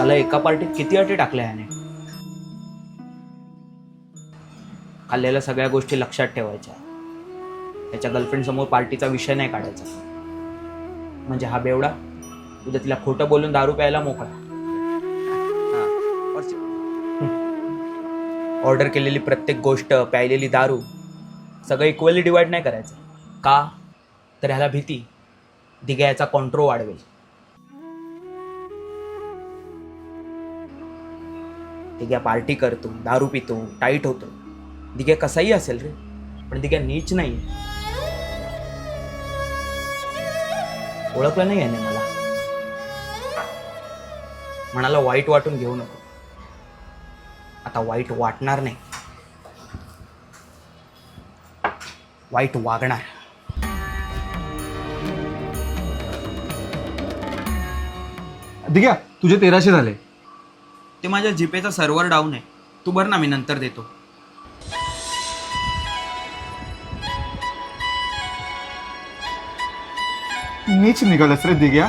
त्याला एका पार्टीत किती अटी टाकल्या याने. खाल्लेल्या सगळ्या गोष्टी लक्षात ठेवायच्या. त्याच्या गर्लफ्रेंड समोर पार्टीचा विषय नाही काढायचा. म्हणजे हा बेवडा उद्या तिला खोटं बोलून दारू प्यायला मोकळा. ऑर्डर केलेली प्रत्येक गोष्ट, प्यायलेली दारू सगळं इक्वली डिवाइड नाही करायचं. का तर ह्याला भीती दिघ्या याचा कॉन्ट्रो वाढवेल. दिघ्या पार्टी करतो, दारू पितो, टाईट होतो. दिघ्या कसाही असेल रे, पण दिघ्या नीच नाही. ओळखलं नाही याने मला. म्हणाला वाईट वाटून घेऊ नको. आता वाईट वाटणार नाही, वाईट वागणार. दिघ्या तुझे 1300 झाले. ते माझ्या जीपेचा सर्व्हर डाऊन आहे. तू भर ना, मी नंतर देतो. नीच निघालस रे दिघ्या.